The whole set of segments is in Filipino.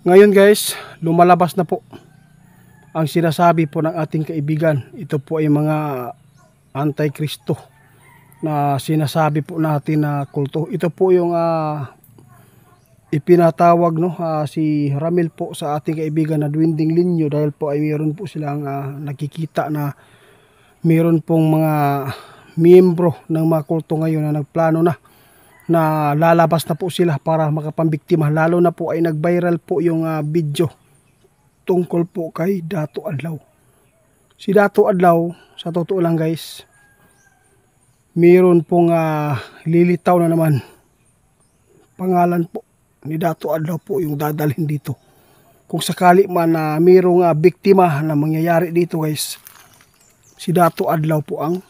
Ngayon guys, lumalabas na po ang sinasabi po ng ating kaibigan. Ito po ay mga anti-Kristo na sinasabi po natin na kulto. Ito po yung ipinatawag si Ramil po sa ating kaibigan na Dwinding Linyo, dahil po ay mayroon po silang nakikita na mayroon pong mga miyembro ng mga kulto ngayon na nagplano na lalabas na po sila para makapambiktima. Lalo na po ay nag-viral po yung video tungkol po kay Dato Adlaw. Si Dato Adlaw, sa totoo lang guys, mayroon pong lilitaw na naman. Pangalan po ni Dato Adlaw po yung dadalhin dito. Kung sakali man na mayroong biktima na mangyayari dito guys, si Dato Adlaw po ang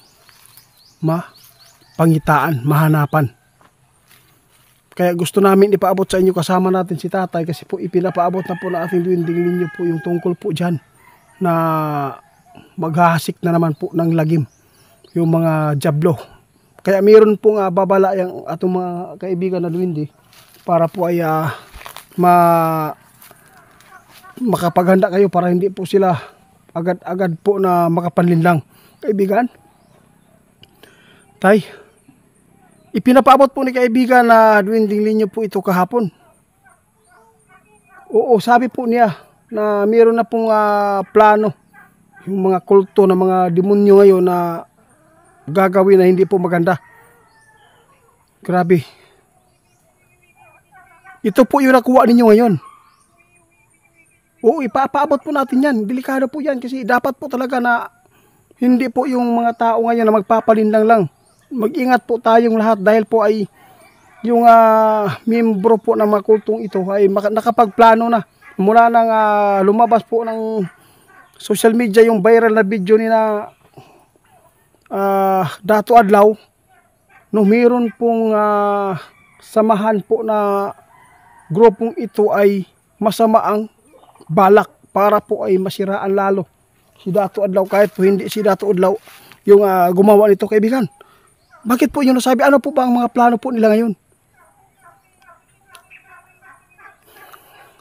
mapangitaan, mahanapan. Kaya gusto namin ipaabot sa inyo, kasama natin si tatay, kasi po ipinapaabot na po na ating Dwinding Linyo po yung tungkol po dyan na maghahasik na naman po ng lagim yung mga jablo. Kaya mayroon pong babala yung atong mga kaibigan na Dwindi para po ay makapaghanda kayo para hindi po sila agad-agad po na makapanlinlang. Kaibigan, tay, ipinapaabot po ni kaibigan na Dwinding Linyo po ito kahapon. Oo, sabi po niya na mayroon na pong plano yung mga kulto ng mga demonyo ngayon na gagawin na hindi po maganda. Grabe. Ito po yung nakuha ninyo ngayon. Oo, ipapaabot po natin yan. Delikado po yan kasi dapat po talaga na hindi po yung mga tao ngayon na magpapalindang lang. Mag-ingat po tayong lahat, dahil po ay yung membro po ng mga kultong ito ay nakapagplano na. Mula nang lumabas po ng social media yung viral na video ni na Dato Adlaw, mayroon pong samahan po na grupong ito ay masama ang balak para po ay masiraan lalo si Dato Adlaw, kahit po hindi si Dato Adlaw yung gumawa nito, kaibigan. Bakit po yun nasabi? Ano po ba ang mga plano po nila ngayon?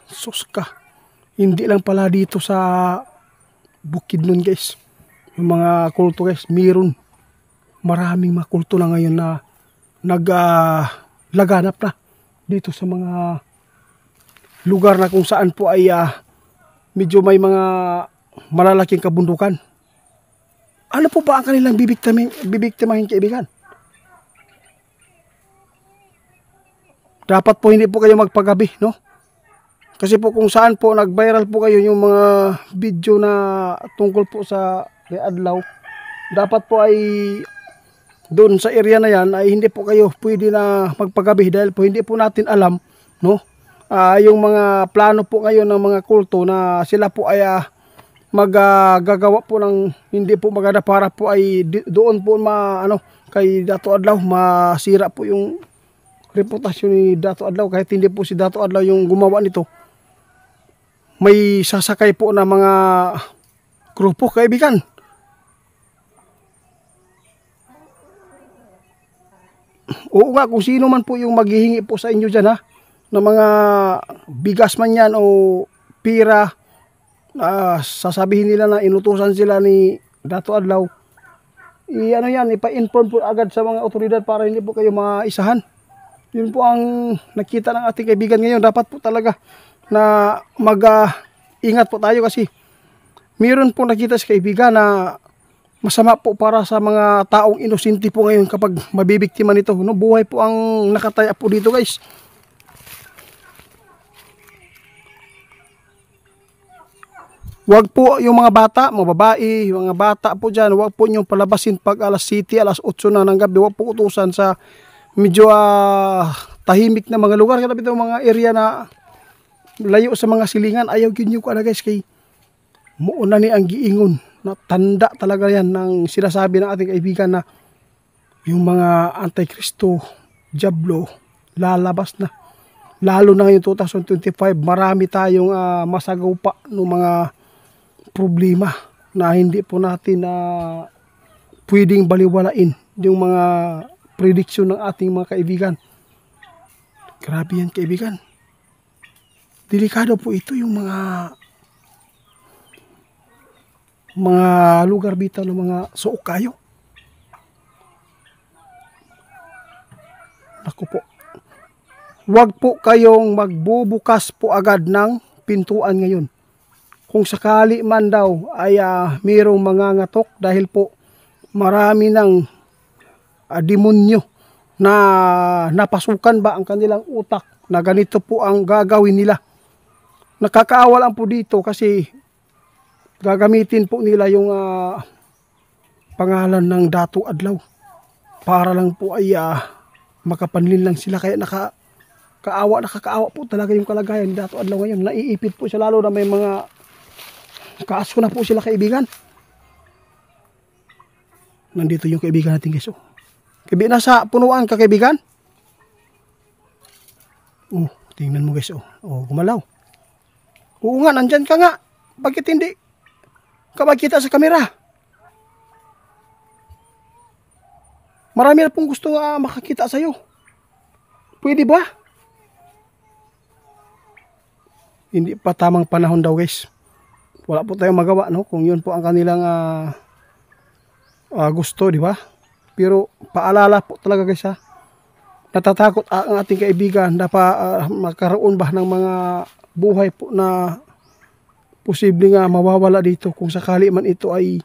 Sus ka. Hindi lang pala dito sa Bukidnon guys. Yung mga kulto guys, mayroon. Maraming mga kulto na ngayon na naglaganap na dito sa mga lugar na kung saan po ay medyo may mga malalaking kabundukan. Ano po ba ang kanilang bibiktimahin, kaibigan? Dapat po hindi po kayo magpagabi, no? Kasi po kung saan po nag-viral po kayo yung mga video na tungkol po sa kay Adlaw, dapat po ay doon sa area na yan ay hindi po kayo pwede na magpagabi, dahil po hindi po natin alam, no? Yung mga plano po ngayon ng mga kulto na sila po ay maggagawa po ng hindi po maganda para po ay doon po kay Dato Adlaw masira po yung reputasyon ni Dato Adlaw. Kahit hindi po si Dato Adlaw yung gumawa nito, may sasakay po na mga grupo, kaibigan. Oo nga, kung sino man po yung maghihingi po sa inyo dyan na mga bigas man yan o pira, sasabihin nila na inutusan sila ni Dato Adlaw, ipa-inform po agad sa mga otoridad para hindi po kayo maisahan. Yun po ang nakita ng ating kaibigan ngayon. Dapat po talaga na mag-ingat po tayo, kasi mayroon po nakita sa kaibigan na masama po para sa mga taong inosente po ngayon kapag mabibiktima nito. Buhay po ang nakataya po dito guys. Wag po yung mga bata, mga babae, yung mga bata po dyan, wag po nyo palabasin pag alas 7, alas 8 na ng gabi. Wag po utusan sa medyo tahimik na mga lugar. Kaya ito mga area na layo sa mga silingan, ayaw kinyo ko guys, kay muuna ni ang giingon na tanda talaga yan ng sinasabi ng ating kaibigan na yung mga anti-Kristo, Diablo, lalabas na. Lalo na ngayon 2025, marami tayong masagaw pa ng mga problema na hindi po natin pwedeng baliwalain yung mga prediction ng ating mga kaibigan. Grabe yan, kaibigan. delikado po ito yung mga lugar bitaw ng mga suok kayo. Naku po. Huwag po kayong magbubukas po agad ng pintuan ngayon. Kung sakali man daw ay mayroong mangangatok dahil po marami ng demonyo na napasukan ba ang kanilang utak na ganito po ang gagawin nila. Nakakaawa lang po dito kasi gagamitin po nila yung pangalan ng Dato Adlaw para lang po ay makapanlin lang sila. Kaya nakakaawa po talaga yung kalagayan ni Dato Adlaw ngayon. Naiipit po siya lalo na may mga kaso na po sila, kaibigan. Nandito yung kaibigan natin guys. Kaibigan, nasa punuan ka kaibigan. Tingnan mo guys. Gumalaw. Oo nga, nandyan ka nga. Bakit hindi ka magkita sa kamera? Marami na pong gusto makakita sa'yo. Pwede ba? Hindi pa tamang panahon daw guys. Wala po tayong magawa, no? Kung yun po ang kanilang gusto, di ba? Pero paalala po talaga guys, natatakot ang ating kaibigan na magkaroon ba ng mga buhay po na posible nga mawawala dito kung sakali man ito ay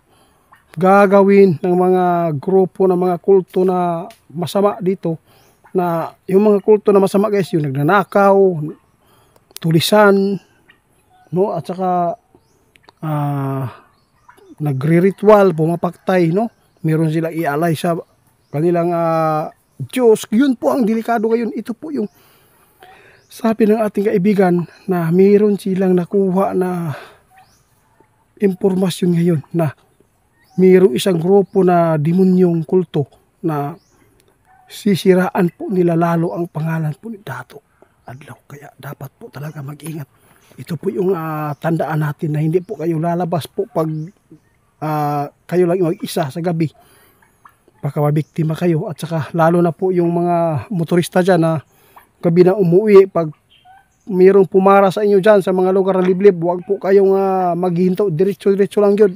gagawin ng mga grupo ng mga kulto na masama dito. Na yung mga kulto na masama guys, yung nagnanakaw, tulisan, no? At saka nagre-ritual, pumapaktay, no? Meron sila ialay sa kanilang Diyos. Yun po ang delikado ngayon. Ito po yung sabi ng ating kaibigan na meron silang nakuha na impormasyon ngayon na mayroong isang grupo na demonyong kulto na sisiraan po nila lalo ang pangalan po ni Dato Adlaw. Kaya dapat po talaga mag-ingat. Ito po yung tandaan natin na hindi po kayo lalabas po pag kayo lang mag-isa sa gabi. Baka mabiktima kayo. At saka lalo na po yung mga motorista dyan na gabi na umuwi, pag mayroong pumara sa inyo dyan sa mga lugar na liblib, huwag po kayong maghihinto. Diretso-diretso lang yun.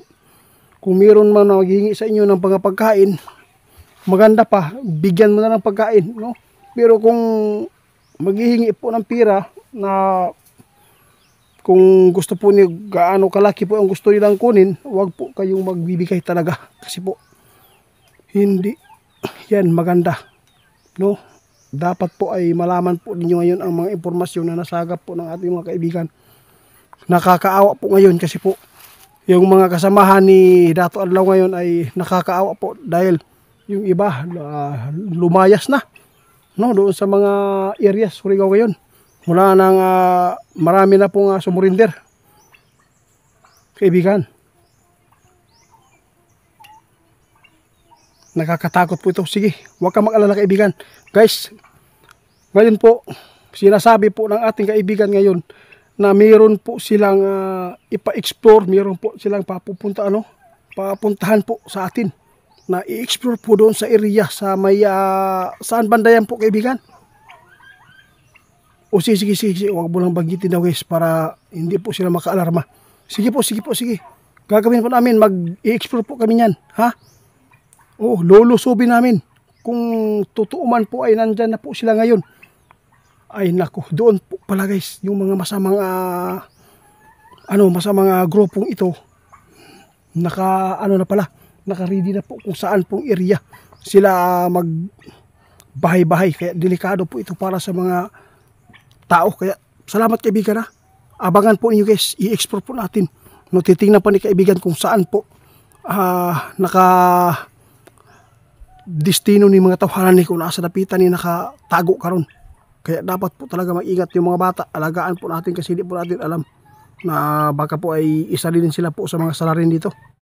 Kung mayroon man maghihingi sa inyo ng pagkain, maganda pa, bigyan mo na ng pagkain, no? Pero kung maghihingi po ng pira na kung gusto po niyo gaano kalaki po ang gusto nilang kunin, huwag po kayong magbibigay talaga. Kasi po, hindi yan maganda, no? Dapat po ay malaman po ninyo ngayon ang mga impormasyon na nasagap po ng ating mga kaibigan. Nakakaawa po ngayon kasi po yung mga kasamahan ni Dato Adlaw ngayon ay nakakaawa po dahil yung iba lumayas na, no, doon sa mga areas Surigao ngayon. Mula nang marami na pong sumurinder. Kaibigan, nakakatakot po ito. Sige, huwag ka mag-alala kaibigan. Guys, ngayon po, sinasabi po ng ating kaibigan ngayon na mayroon po silang ipa-explore, mayroon po silang papuntahan po sa atin. Na i-explore po doon sa area sa may, saan banda yan po kaibigan? Sige, huwag mo lang banggitin daw guys para hindi po sila makaalarma. Sige po. Gagawin po namin, mag-i-explore po kami yan, ha? Lulusubin namin. Kung totoo man po ay nandyan na po sila ngayon. Ay nako, doon po pala guys, yung mga masamang grupong ito, naka-ready na po kung saan pong area sila magbahay-bahay. Kaya delikado po ito para sa mga tao. Kaya salamat kaibigan, abangan po ninyo guys, i-explore po natin. No, titingnan pa ni kaibigan kung saan po destino ni mga tawanan ni kung nasa dapitan ni nakatago karon. Kaya dapat po talaga mag-ingat yung mga bata. Alagaan po natin kasi hindi po natin alam na baka po ay isa din sila po sa mga salarin dito.